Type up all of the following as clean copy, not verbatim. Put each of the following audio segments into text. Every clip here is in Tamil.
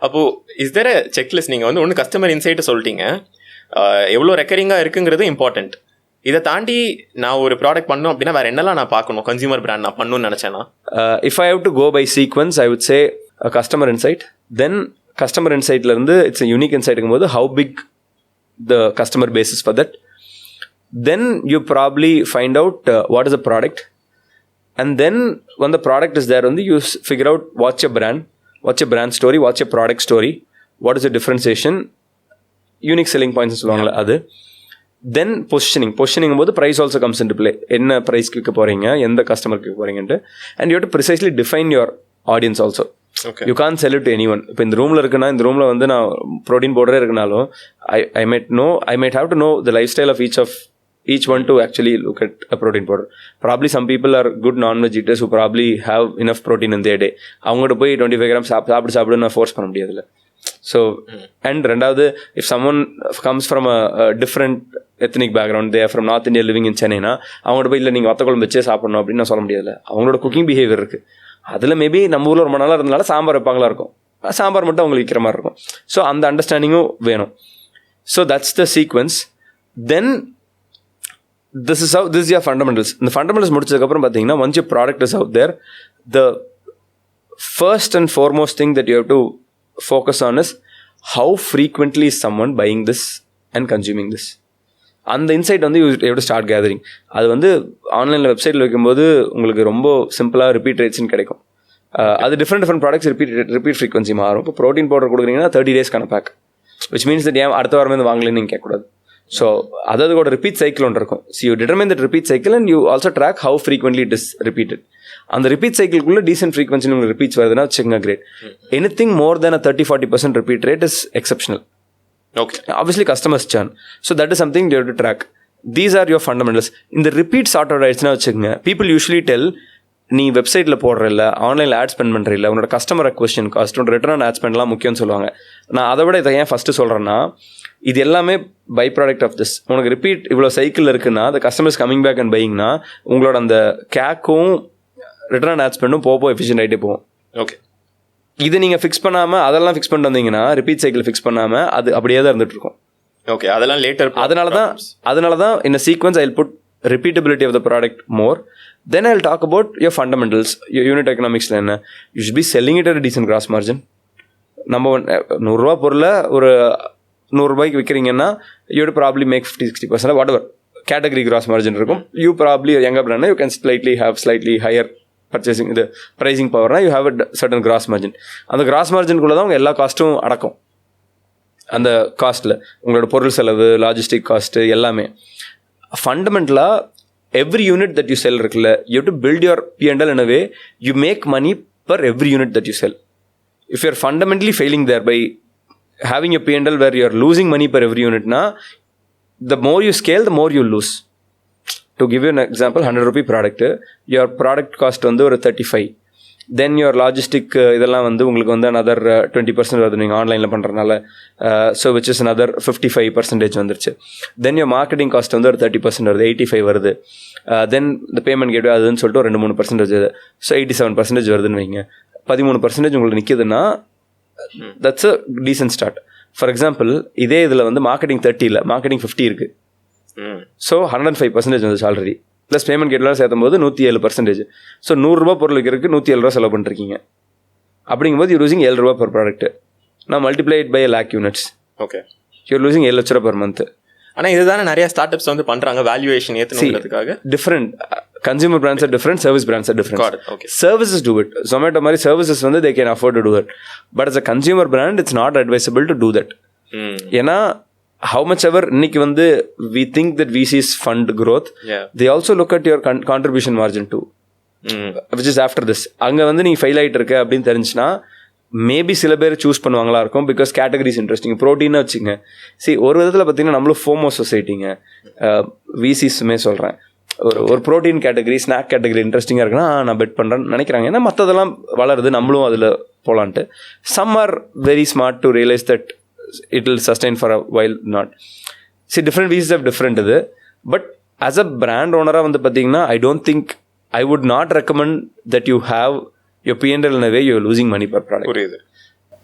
அப்போது இஸ் தேர் செக்லிஸ்ட்? நீங்கள் வந்து ஒன்று கஸ்டமர் இன்சைட்டை சொல்லிட்டீங்க, எவ்வளோ ரெக்கரிங்காக இருக்குங்கிறது இம்பார்ட்டண்ட். இதை தாண்டி நான் ஒரு ப்ராடக்ட் பண்ணணும் அப்படின்னா வேறு என்னெல்லாம் நான் பார்க்கணும் கன்சியூமர் பிராண்ட் நான் பண்ணணும்னு நினச்சேன்னா? If I have to go by sequence I would say customer insight, then customer இன்சைட்லேருந்து இட்ஸ் யூனிக் இன்சைட்டுங்கும் போது how big the customer basis for that, then you probably find out what is the product, and then when the product is there only you figure out what's your brand story, what's your product story, what is the differentiation, unique selling points சொல்லுவாங்கல அது. Then positioning போது price also comes into play. என்ன price விற்க போறீங்க, எந்த கஸ்டமருக்கு விற்க போறீங்கன்ட்டு, and you have to precisely define your audience also. Okay. You can't sell it to anyone. இப்போ இந்த ரூமில் இருக்குன்னா இந்த ரூமில் வந்து நான் protein பவுடரே இருக்குனாலும் I might have to know the lifestyle of each one to actually look at a protein powder. Probably some people are good non-veg eaters who probably have enough protein in their day. அவங்கள்ட்ட போய் 25 grams சாப்பிடு நான் ஃபோர்ஸ் பண்ண முடியாதுல்ல. ஸோ அண்ட் ரெண்டாவது, if someone comes from a different ethnic background, they are from North India living in Chennaiனா அவங்கள்ட்ட போய் இல்லை நீங்கள் வத்த குழம்பு வச்சே சாப்பிடணும் அப்படின்னு நான் சொல்ல முடியாதுல்ல. அவங்களோட குக்கிங் பிஹேவியர் இருக்குது. அதில் மேபி நம்ம ஊரில் ரொம்ப நாளாக இருந்தனால சாம்பார் வைப்பாங்களா இருக்கும், சாம்பார் மட்டும் அவங்களுக்கு விற்கிற மாதிரி இருக்கும். ஸோ அந்த அண்டர்ஸ்டாண்டிங்கும் வேணும். So that's the sequence. Then this is your fundamentals. இந்த fundamentals முடிச்சதுக்கப்புறம் பார்த்தீங்கன்னா once your product is out there, the first and foremost thing that you have to focus on is how frequently is someone buying this and consuming this. அந்த இன்சைட் வந்து you have to start gathering. அது வந்து ஆன்லைனில் வெப்சைட்டில் வைக்கும்போது உங்களுக்கு ரொம்ப சிம்பிளாக ரிப்பீட் ரேட்ஸ்ன்னு கிடைக்கும். அது டிஃப்ரெண்ட் ப்ராடக்ட்ஸ் ரிப்பீட் ஃப்ரீக்வன்சி மாறும். இப்போ ப்ரோட்டீன் பவுடர் கொடுக்குறீங்கன்னா 30 daysக்கான பேக், which means that ஏன் அடுத்த வாரமே வாங்கலன்னு நீங்கள் கேட்கக்கூடாது. ஸோ அதாவது கூட ரிப்பீட் சைக்கிள் ஒன்று இருக்கும். So you determine that repeat cycle and you also track how frequently it is repeated. அந்த ரிப்பீட் சைக்கிள்குள்ளே டீசென்ட் ஃப்ரீக்வன்சி உங்களுக்கு ரிப்பீட்ஸ் வருதுன்னா வச்சுக்கோங்க, great. Anything more then 30-40% repeat rate is exceptional. Okay, obviously customers churn. So that is something you have to track. These are your fundamentals. இந்த ரிப்பீட் சார்ட் அவுட் ஆயிடுச்சுன்னா வச்சுக்கோங்க, பீப்புள் யூஸ்வலி டெல், நீ வெப்சைட்டில் போடுற இல்லை, ஆன்லைனில் ஆட் ஸ்பெண்ட் பண்ணுற இல்லை, உன்னோட கஸ்டமர் அக்வசிஷன் காஸ்ட், உன்னோட ரிட்டர்ன் ஆட் ஸ்பெண்ட்லாம் முக்கியம்னு சொல்லுவாங்க. நான் அதை விட இதை ஏன் ஃபஸ்ட்டு சொல்கிறேன்னா, இது எல்லாமே பை ப்ராடக்ட் ஆஃப் திஸ். உனக்கு ரிப்பீட் இவ்வளோ சைக்கிள் இருக்குன்னா, அந்த கஸ்டமர்ஸ் கமிங் பேக் அண்ட் பையிங்னா உங்களோட அந்த கேக்கும் ரிட்டர்ன் ஆட் ஸ்பெண்டும் போக எஃபிஷியன்ட் ஆகிட்டே போகும். ஓகே, இது நீங்கள் ஃபிக்ஸ் பண்ணாமல் அதெல்லாம் ஃபிக்ஸ் பண்ணிட்டு வந்தீங்கன்னா, ரிப்பீட் சைக்கிள் ஃபிக்ஸ் பண்ணாமல் அது அப்படியே தான் இருந்துட்டு இருக்கும். ஓகே, அதெல்லாம் லேட்டர். அதனால தான் in a sequence I'll put repeatability of the product more, then I'll talk about your fundamentals, your unit economics. என்ன, you should be selling it at a decent gross margin. நம்ம 100 ரூபா பொருளை ஒரு 100 ரூபாய்க்கு விற்கிறீங்கன்னா you would probably make 50-60% whatever category gross margin இருக்கும். You probably younger brand, you can slightly higher purchasing the pricing power, you have a certain gross margin. அந்த gross margin குள்ள தான் உங்க எல்லா காஸ்ட்டும் அடக்கும். அந்த காஸ்ட்டில் உங்களோட பொருள் செலவு, லாஜிஸ்டிக் காஸ்ட்டு எல்லாமே. ஃபண்டமெண்டலாக every unit that you sell இருக்குல்ல, you have to build your P&L in a way you make money per every unit that you sell. If you're fundamentally failing there by having a P&L where you're losing money per every unit, na, the more you scale, the more you lose. To give you an example, 100 rupee product, your product cost வந்து ஒரு 35. தென் யுவர் லாஜிஸ்டிக் இதெல்லாம் வந்து உங்களுக்கு வந்து another 20% வருது நீங்கள் ஆன்லைனில் பண்ணுறதுனால. ஸோ விச் இஸ் another 55% வந்துருச்சு. தென் யுவர் மார்க்கெட்டிங் காஸ்ட் வந்து ஒரு 30% வருது, 85 வருது. தென் இந்த பேமெண்ட் கேட்வே அதுன்னு சொல்லிட்டு ஒரு 2-3% வருது. ஸோ 87% வருதுன்னு வைங்க. 13% உங்களுக்கு நிற்கிதுன்னா that's a decent start. For example, இதே இதில் வந்து மார்க்கெட்டிங் 30 இல்லை, மார்க்கெட்டிங் 50 இருக்குது. ஸோ 105% வந்துச்சு ஆல்ரெடி. ப்ளஸ் பேமெண்ட் கேட்லாம் சேர்த்தும் போது 107%. ஸோ 100 ரூபா பொருள் விற்கிறதுக்கு 107 ரூபா செலவு பண்ணிருக்கீங்க. அப்படிங்கும்போது யூர் லூசிங் 7 ரூபா பர் ப்ராடக்ட். நான் multiply it by 1,00,000 units. Okay, you're losing 7 லட்ச ரூபா பர் மந்த். ஆனால் இதுதானே நிறைய ஸ்டார்ட் அப்ஸ் வந்து பண்ணுறாங்க, வேல்யூவேஷன் ஏற்றுறதுக்காக. Different consumer brands are different, service brands are different. Services do it. Zomato மாதிரி சர்வீசஸ் வந்து they can afford to do it. But as a consumer brand it's not advisable to do that. ஏன்னா how much ever இன்னைக்கு வந்து we think that VCs fund growth, they also look at your contribution margin too, which is after this. அங்கே வந்து நீங்கள் ஃபெயில் ஆகிட்டு இருக்க அப்படின்னு தெரிஞ்சுன்னா மேபி சில பேர் சூஸ் பண்ணுவாங்களா இருக்கும், பிகாஸ் கேட்டகரிஸ் இன்ட்ரெஸ்டிங். ப்ரோட்டீனாக வச்சுங்க. ஒரு விதத்தில் பார்த்தீங்கன்னா நம்மளும் ஃபோமோ சொசைட்டிங்க, விசிஸுமே சொல்கிறேன். ஒரு ப்ரோட்டீன் கேட்டகரி, ஸ்நாக் கேட்டகரி இன்ட்ரெஸ்டிங்காக இருக்குன்னா நான் பெட் பண்ணுறேன்னு நினைக்கிறாங்க. ஏன்னா மற்றதெல்லாம் வளருது, நம்மளும் அதில் போகலான்ட்டு. Some are very smart to realize that it will sustain for a while not. See, different VCs have different இது. But as a brand owner வந்து பார்த்தீங்கன்னா I don't think, I would not recommend that you have your P&L in a way you are losing money per product. புரியுது.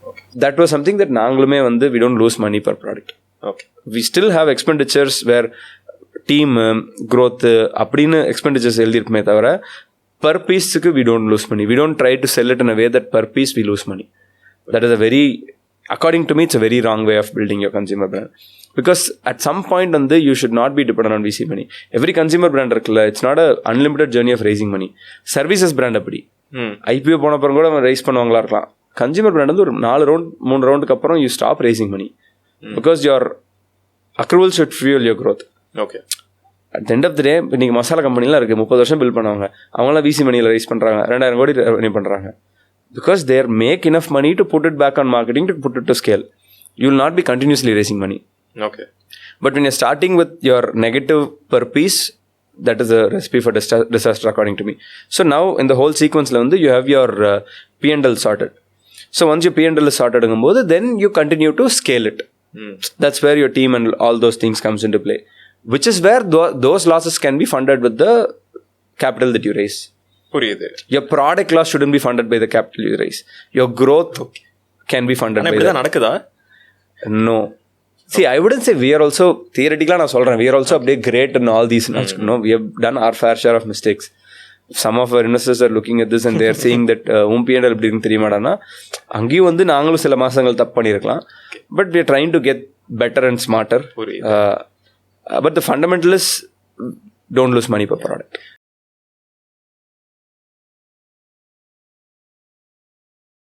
Okay, that was something that நாங்களுமே வந்து we don't lose money per product. Okay. We still have expenditures where team growth அப்படின்னு expenditures எழுதியிருக்குமே தவிர per piece-க்கு we don't lose money. We don't try to sell it in a way that per piece we lose money. That is a very, according to me, it's a very wrong way of building your consumer brand. Because at some point வந்து you should not be dependent on VC money. Every consumer brand இருக்குல்ல, it's not a unlimited journey of raising money. Services brand அப்படி IPO போன அப்புறம் கூட ரைஸ் பண்ணுவாங்களா இருக்கலாம். கன்சியூமர் பிராண்ட் வந்து ஒரு 3 ரவுண்டுக்கு அப்புறம் you stop raising money because your accrual should fuel your growth. Okay. At end of the day இன்றைக்கி மசாலா கம்பெனிலாம் இருக்குது, 30 வருஷம் பில் பண்ணுவாங்க, அவங்களாம் விசி மணியில் ரைஸ் பண்ணுறாங்க, 2000 கோடி ரெவன்யூ பண்ணுறாங்க. Because they're make enough money to put it back on marketing to put it to scale. You will not be continuously raising money. Okay. But when you're starting with your negative per piece, that is a recipe for disaster according to me. So now in the whole sequence you have your P&L sorted. So once your P&L is sorted, then you continue to scale it. That's where your team and all those things comes into play. Which is where those losses can be funded with the capital that you raise. புரியுது. Your product loss shouldn't be funded by the capital you raise. Your growth can be funded by that. நடக்குதா? No. See, I wouldn't say we are also, theoretically நான் சொல்கிறேன், we are also a bit great in all these. No, we have done our fair share of mistakes. Some of our investors are looking at this and they are saying that P&L எப்படின்னு தெரியுமாடானா, அங்கேயும் வந்து நாங்களும் சில மாதங்கள் தப்பு பண்ணியிருக்கலாம். But we are trying to get better and smarter. But the fundamental is don't lose money per product.